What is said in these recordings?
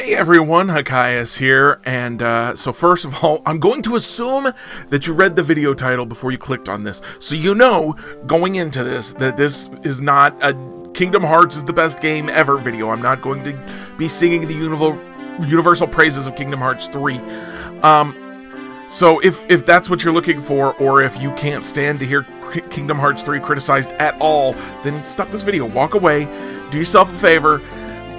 Hey everyone, Hakaius here, and so first of all, I'm going to assume that you read the video title before you clicked on this, so you know, going into this, that this is not a Kingdom Hearts is the best game ever video. I'm not going to be singing the universal praises of Kingdom Hearts 3. So if that's what you're looking for, or if you can't stand to hear Kingdom Hearts 3 criticized at all, then stop this video, walk away, do yourself a favor.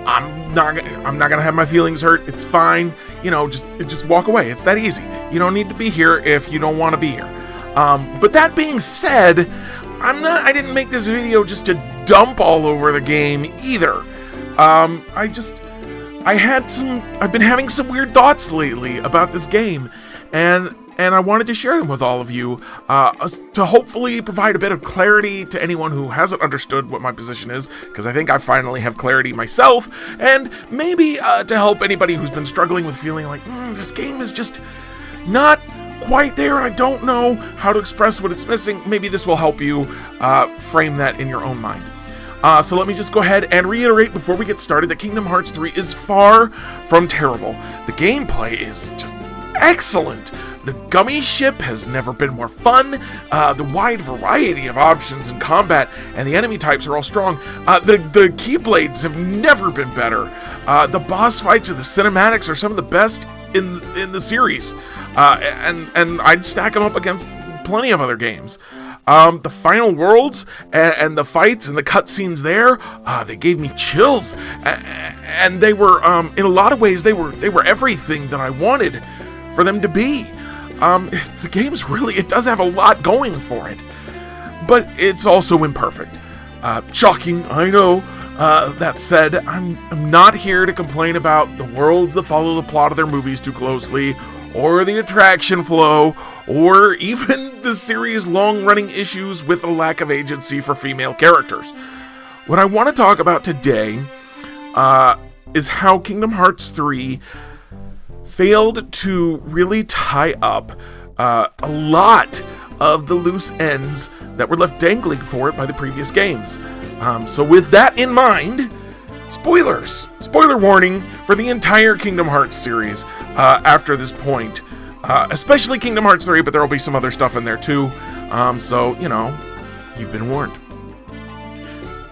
I'm not gonna have my feelings hurt. It's fine. You know, just walk away. It's that easy. You don't need to be here if you don't want to be here. But that being said, I didn't make this video just to dump all over the game either. I've been having some weird thoughts lately about this game, and I wanted to share them with all of you, to hopefully provide a bit of clarity to anyone who hasn't understood what my position is, because I think I finally have clarity myself, and maybe to help anybody who's been struggling with feeling like, this game is just not quite there, I don't know how to express what it's missing. Maybe this will help you frame that in your own mind. So let me just go ahead and reiterate before we get started that Kingdom Hearts 3 is far from terrible. The gameplay is just excellent. The gummy ship has never been more fun. The wide variety of options in combat and the enemy types are all strong. The Keyblades have never been better. The boss fights and the cinematics are some of the best in the series. And I'd stack them up against plenty of other games. The final worlds and the fights and the cutscenes there, they gave me chills. And they were, in a lot of ways, they were everything that I wanted for them to be. The game's really, it does have a lot going for it, but it's also imperfect. Shocking, I know. That said, I'm not here to complain about the worlds that follow the plot of their movies too closely, or the attraction flow, or even the series' long-running issues with a lack of agency for female characters. What I want to talk about today is how Kingdom Hearts 3 failed to really tie up a lot of the loose ends that were left dangling for it by the previous games. So with that in mind, spoilers! Spoiler warning for the entire Kingdom Hearts series after this point. Especially Kingdom Hearts 3, but there will be some other stuff in there too. So, you know, you've been warned.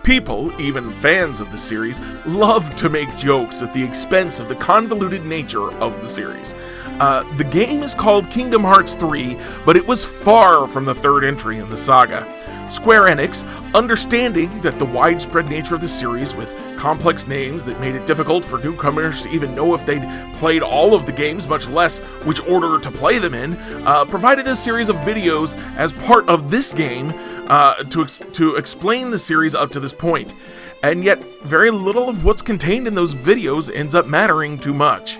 People, even fans of the series, love to make jokes at the expense of the convoluted nature of the series. The game is called Kingdom Hearts 3, but it was far from the third entry in the saga. Square Enix, understanding that the widespread nature of the series with complex names that made it difficult for newcomers to even know if they'd played all of the games, much less which order to play them in, provided a series of videos as part of this game to explain the series up to this point. And yet, very little of what's contained in those videos ends up mattering too much.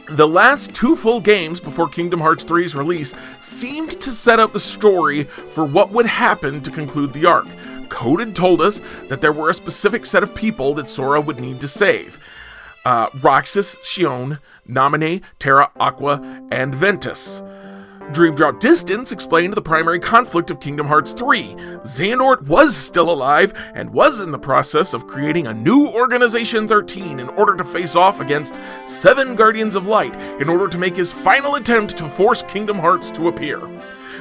The last two full games before Kingdom Hearts 3's release seemed to set up the story for what would happen to conclude the arc. Code had told us that there were a specific set of people that Sora would need to save. Roxas, Xion, Naminé, Terra, Aqua, and Ventus. Dream Drop Distance explained the primary conflict of Kingdom Hearts 3. Xehanort was still alive and was in the process of creating a new Organization 13 in order to face off against 7 Guardians of Light in order to make his final attempt to force Kingdom Hearts to appear.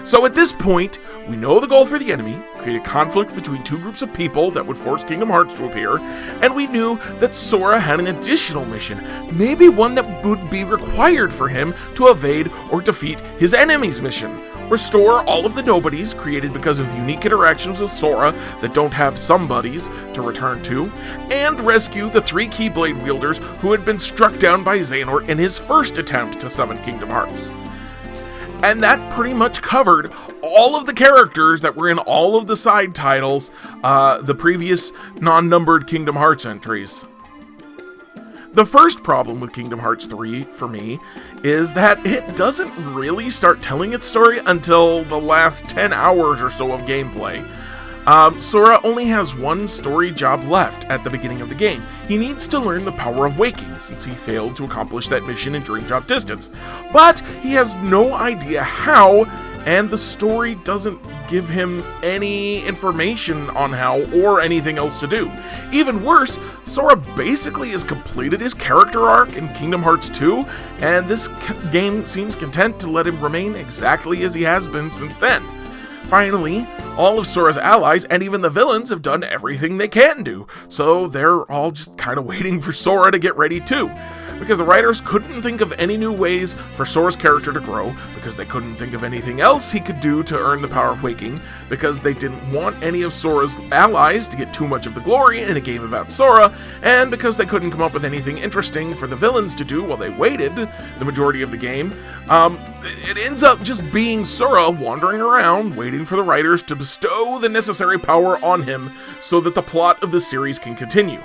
So at this point, we know the goal for the enemy, create a conflict between two groups of people that would force Kingdom Hearts to appear, and we knew that Sora had an additional mission, maybe one that would be required for him to evade or defeat his enemy's mission. Restore all of the nobodies created because of unique interactions with Sora that don't have somebodies to return to, and rescue the 3 Keyblade wielders who had been struck down by Xehanort in his first attempt to summon Kingdom Hearts. And that pretty much covered all of the characters that were in all of the side titles, the previous non-numbered Kingdom Hearts entries. The first problem with Kingdom Hearts 3, for me, is that it doesn't really start telling its story until the last 10 hours or so of gameplay. Sora only has one story job left at the beginning of the game. He needs to learn the power of waking, since he failed to accomplish that mission in Dream Drop Distance. But he has no idea how and the story doesn't give him any information on how or anything else to do. Even worse, Sora basically has completed his character arc in Kingdom Hearts 2, and this game seems content to let him remain exactly as he has been since then. Finally, all of Sora's allies and even the villains have done everything they can do, so they're all just kind of waiting for Sora to get ready too. Because the writers couldn't think of any new ways for Sora's character to grow, because they couldn't think of anything else he could do to earn the power of waking, because they didn't want any of Sora's allies to get too much of the glory in a game about Sora, and because they couldn't come up with anything interesting for the villains to do while they waited the majority of the game, it ends up just being Sora wandering around, waiting for the writers to bestow the necessary power on him so that the plot of the series can continue.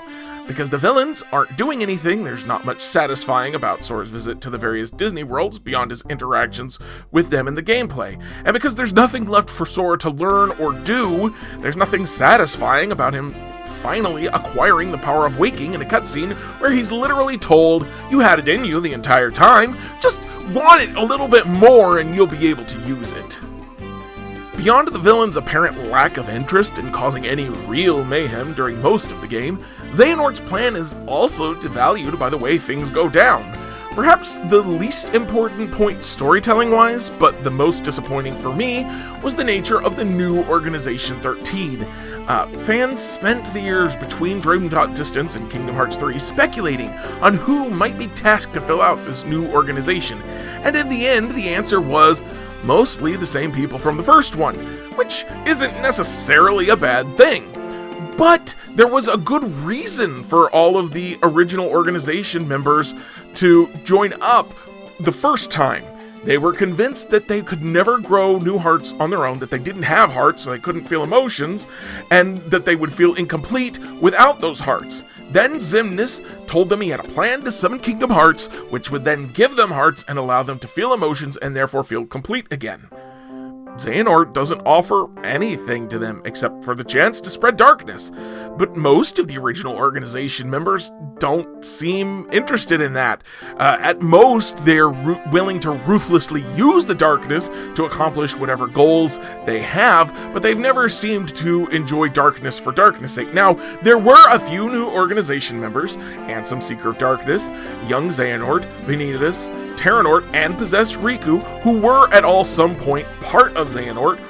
Because the villains aren't doing anything, there's not much satisfying about Sora's visit to the various Disney worlds beyond his interactions with them in the gameplay. And because there's nothing left for Sora to learn or do, there's nothing satisfying about him finally acquiring the power of waking in a cutscene where he's literally told, "You had it in you the entire time, just want it a little bit more and you'll be able to use it." Beyond the villain's apparent lack of interest in causing any real mayhem during most of the game, Xehanort's plan is also devalued by the way things go down. Perhaps the least important point storytelling-wise, but the most disappointing for me, was the nature of the new Organization 13. Fans spent the years between Dream Drop Distance and Kingdom Hearts 3 speculating on who might be tasked to fill out this new organization, and in the end, the answer was mostly the same people from the first one, which isn't necessarily a bad thing. But there was a good reason for all of the original organization members to join up the first time. They were convinced that they could never grow new hearts on their own, that they didn't have hearts, so they couldn't feel emotions, and that they would feel incomplete without those hearts. Then Xemnas told them he had a plan to summon Kingdom Hearts, which would then give them hearts and allow them to feel emotions and therefore feel complete again. Xehanort doesn't offer anything to them except for the chance to spread darkness, but most of the original organization members don't seem interested in that. At most, they're willing to ruthlessly use the darkness to accomplish whatever goals they have, but they've never seemed to enjoy darkness for darkness' sake. Now, there were a few new organization members, Ansem Seeker of Darkness, Young Xehanort, Vanitas, Terranort, and Possessed Riku, who were at all some point part of Xehanort,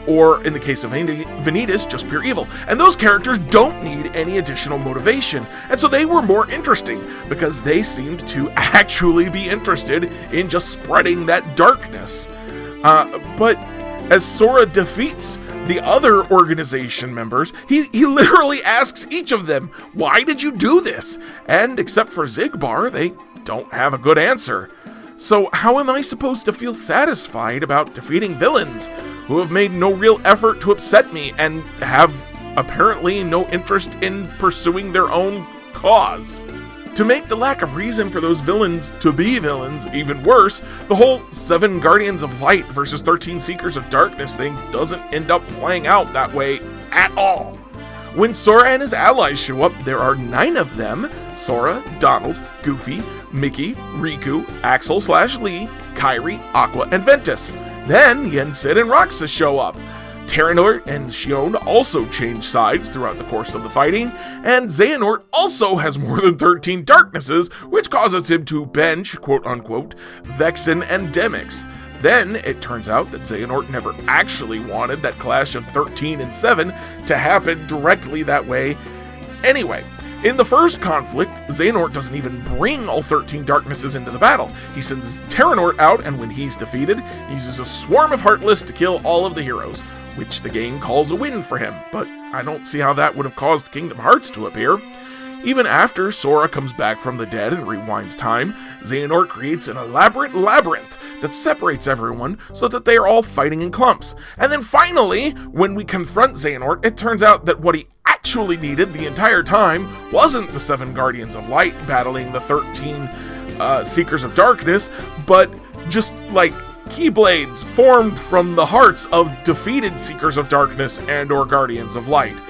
or in the case of Vanitas, just pure evil. And those characters don't need any additional motivation, and so they were more interesting, because they seemed to actually be interested in just spreading that darkness. But as Sora defeats the other organization members, he literally asks each of them, "Why did you do this?" And except for Xigbar, they don't have a good answer. So how am I supposed to feel satisfied about defeating villains who have made no real effort to upset me and have apparently no interest in pursuing their own cause? To make the lack of reason for those villains to be villains even worse, the whole 7 Guardians of Light versus 13 Seekers of Darkness thing doesn't end up playing out that way at all. When Sora and his allies show up, there are 9 of them: Sora, Donald, Goofy, Mickey, Riku, Axel/Lee, Kairi, Aqua, and Ventus. Then Yen, Sid, and Roxas show up. Terranort and Xion also change sides throughout the course of the fighting, and Xehanort also has more than 13 darknesses, which causes him to bench, quote-unquote, Vexen and Demyx. Then it turns out that Xehanort never actually wanted that clash of 13 and 7 to happen directly that way anyway. In the first conflict, Xehanort doesn't even bring all 13 darknesses into the battle. He sends Terranort out, and when he's defeated, he uses a swarm of Heartless to kill all of the heroes, which the game calls a win for him, but I don't see how that would have caused Kingdom Hearts to appear. Even after Sora comes back from the dead and rewinds time, Xehanort creates an elaborate labyrinth that separates everyone so that they are all fighting in clumps. And then finally, when we confront Xehanort, it turns out that what he actually needed the entire time wasn't the 7 Guardians of Light battling the 13 Seekers of Darkness, but just like Keyblades formed from the hearts of defeated Seekers of Darkness and/or Guardians of Light.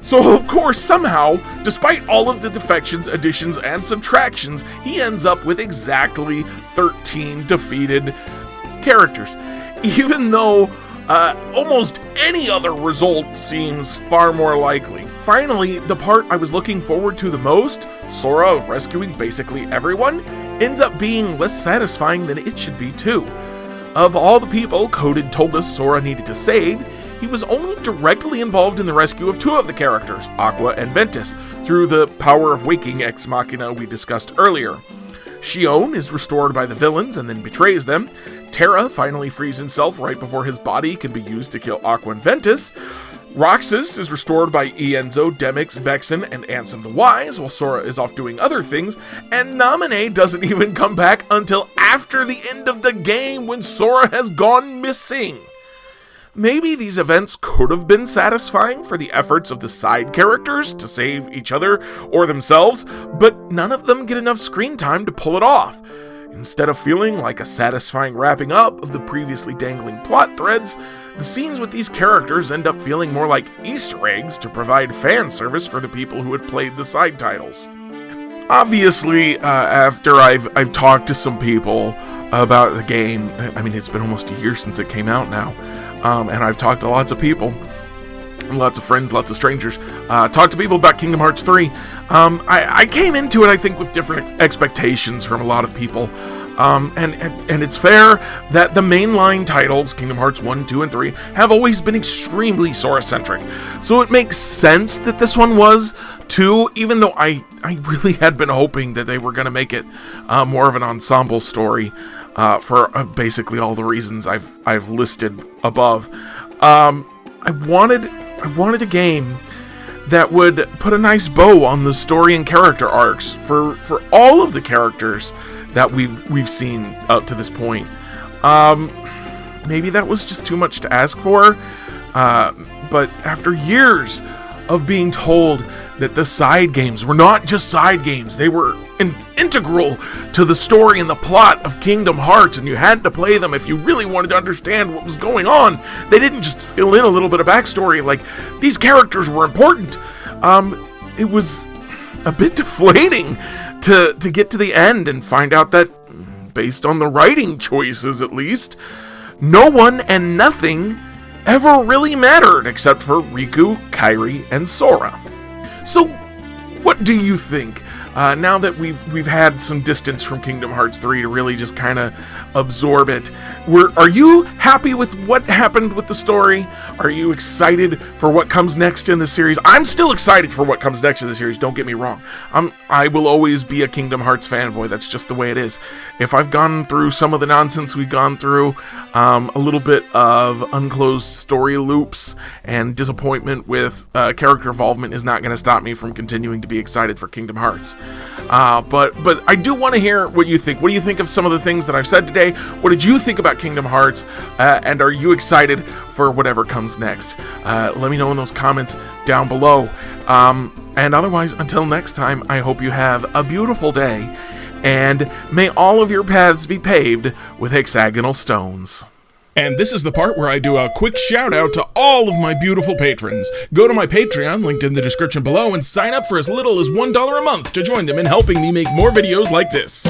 So of course, somehow, despite all of the defections, additions, and subtractions, he ends up with exactly 13 defeated characters. even though almost any other result seems far more likely. Finally, the part I was looking forward to the most, Sora rescuing basically everyone, ends up being less satisfying than it should be too. Of all the people Coded told us Sora needed to save, he was only directly involved in the rescue of two of the characters, Aqua and Ventus, through the power of waking ex machina we discussed earlier. Xion is restored by the villains and then betrays them. Terra finally frees himself right before his body can be used to kill Aqua and Ventus. Roxas is restored by Ienzo, Demix, Vexen, and Ansem the Wise, while Sora is off doing other things, and Naminé doesn't even come back until after the end of the game when Sora has gone missing. Maybe these events could have been satisfying for the efforts of the side characters to save each other or themselves, but none of them get enough screen time to pull it off. Instead of feeling like a satisfying wrapping up of the previously dangling plot threads, the scenes with these characters end up feeling more like Easter eggs to provide fan service for the people who had played the side titles. Obviously, after I've talked to some people about the game, I mean, it's been almost a year since it came out now, and I've talked to lots of people, lots of friends, lots of strangers, talked to people about Kingdom Hearts 3. I came into it, I think, with different expectations from a lot of people. And it's fair that the mainline titles, Kingdom Hearts 1, 2, and 3, have always been extremely Sora-centric. So it makes sense that this one was too, even though I really had been hoping that they were going to make it more of an ensemble story for basically all the reasons I've listed above. I wanted a game that would put a nice bow on the story and character arcs for all of the characters that we've seen up to this point. Maybe that was just too much to ask for, but after years of being told that the side games were not just side games, they were integral to the story and the plot of Kingdom Hearts, and you had to play them if you really wanted to understand what was going on. They didn't just fill in a little bit of backstory, like, these characters were important. It was a bit deflating to get to the end and find out that, based on the writing choices at least, no one and nothing ever really mattered except for Riku, Kairi, and Sora. So, what do you think? Now that we've had some distance from Kingdom Hearts 3 to really just kind of absorb it, are you happy with what happened with the story? Are you excited for what comes next in the series? I'm still excited for what comes next in the series, don't get me wrong. I will always be a Kingdom Hearts fanboy, that's just the way it is. If I've gone through some of the nonsense we've gone through, a little bit of unclosed story loops and disappointment with character involvement is not going to stop me from continuing to be excited for Kingdom Hearts. But I do want to hear what you think. What do you think of some of the things that I've said today? What did you think about Kingdom Hearts? And are you excited for whatever comes next? Let me know in those comments down below. And otherwise, until next time, I hope you have a beautiful day, and may all of your paths be paved with hexagonal stones. And this is the part where I do a quick shout out to all of my beautiful patrons. Go to my Patreon, linked in the description below, and sign up for as little as $1 a month to join them in helping me make more videos like this.